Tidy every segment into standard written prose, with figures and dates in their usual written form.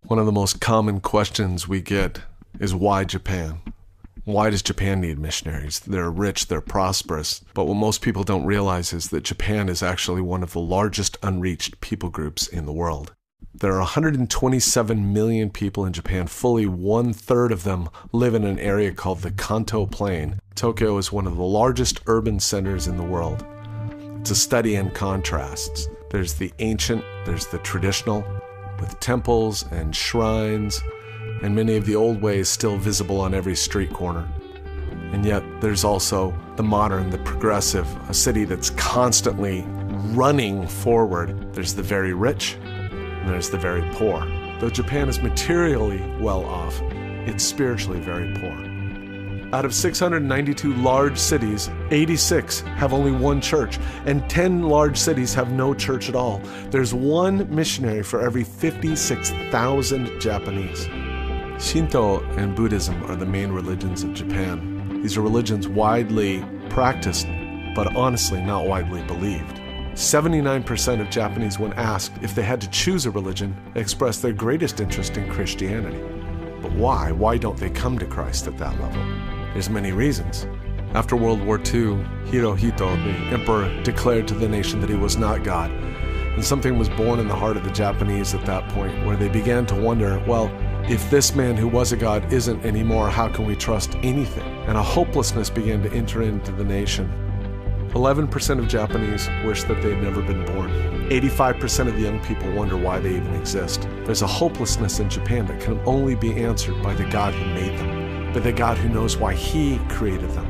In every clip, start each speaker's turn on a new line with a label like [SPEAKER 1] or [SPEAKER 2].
[SPEAKER 1] One of the most common questions we get is why Japan? Why does Japan need missionaries? They're rich, they're prosperous. But what most people don't realize is that Japan is actually one of the largest unreached people groups in the world. There are 127 million people in Japan. Fully 1/3 of them live in an area called the Kanto Plain. Tokyo is one of the largest urban centers in the world. It's a study in contrasts. There's the ancient, there's the traditional, with temples and shrines, and many of the old ways still visible on every street corner. And yet there's also the modern, the progressive, a city that's constantly running forward. There's the very rich, and there's the very poor. Though Japan is materially well off, it's spiritually very poor. Out of 692 large cities, 86 have only one church, and 10 large cities have no church at all. There's one missionary for every 56,000 Japanese. Shinto and Buddhism are the main religions of Japan. These are religions widely practiced, but honestly not widely believed. 79% of Japanese, when asked if they had to choose a religion, expressed their greatest interest in Christianity. But why? Why don't they come to Christ at that level? There's many reasons. After World War II, Hirohito, the emperor, declared to the nation that he was not God. And something was born in the heart of the Japanese at that point, where they began to wonder, well, if this man who was a god isn't anymore, how can we trust anything? And a hopelessness began to enter into the nation. 11% of Japanese wish that they'd never been born. 85% of the young people wonder why they even exist. There's a hopelessness in Japan that can only be answered by the God who made them, by the God who knows why He created them.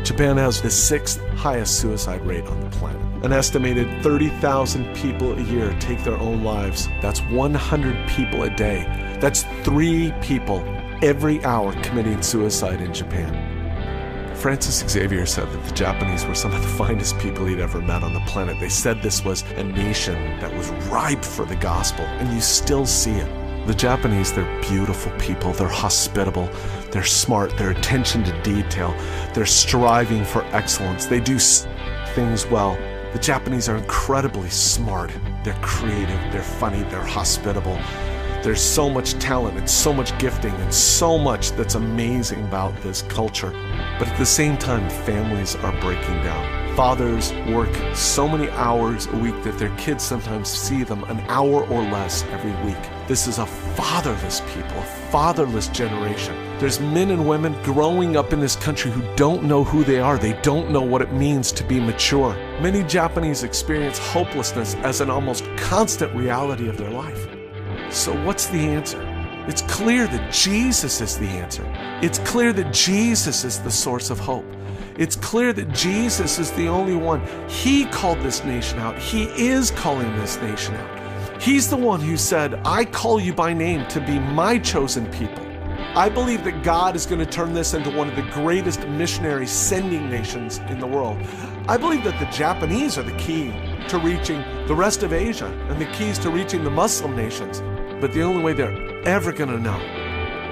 [SPEAKER 1] Japan has the 6th highest suicide rate on the planet. An estimated 30,000 people a year take their own lives. That's 100 people a day. That's 3 people every hour committing suicide in Japan. Francis Xavier said that the Japanese were some of the finest people he'd ever met on the planet. They said this was a nation that was ripe for the gospel, and you still see it. The Japanese, they're beautiful people, they're hospitable, they're smart, their attention to detail, they're striving for excellence, they do things well. The Japanese are incredibly smart, they're creative, they're funny, they're hospitable. There's so much talent and so much gifting and so much that's amazing about this culture. But at the same time, families are breaking down. Fathers work so many hours a week that their kids sometimes see them an hour or less every week. This is a fatherless people, a fatherless generation. There's men and women growing up in this country who don't know who they are. They don't know what it means to be mature. Many Japanese experience hopelessness as an almost constant reality of their life. So what's the answer? It's clear that Jesus is the answer. It's clear that Jesus is the source of hope. It's clear that Jesus is the only one. He called this nation out. He is calling this nation out. He's the one who said, I call you by name to be my chosen people. I believe that God is going to turn this into one of the greatest missionary sending nations in the world. I believe that the Japanese are the key to reaching the rest of Asia and the keys to reaching the Muslim nations. But the only way they're ever going to know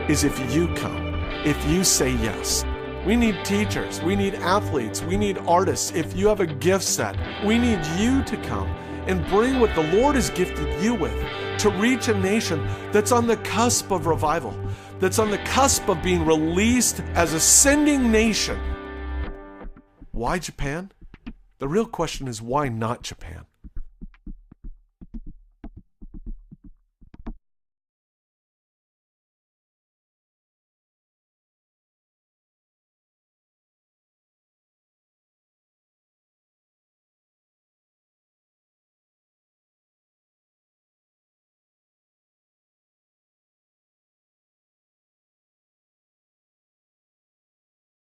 [SPEAKER 1] is if you come, if you say yes. We need teachers, we need athletes, we need artists. If you have a gift set, we need you to come and bring what the Lord has gifted you with to reach a nation that's on the cusp of revival, that's on the cusp of being released as a sending nation. Why Japan? The real question is, why not Japan?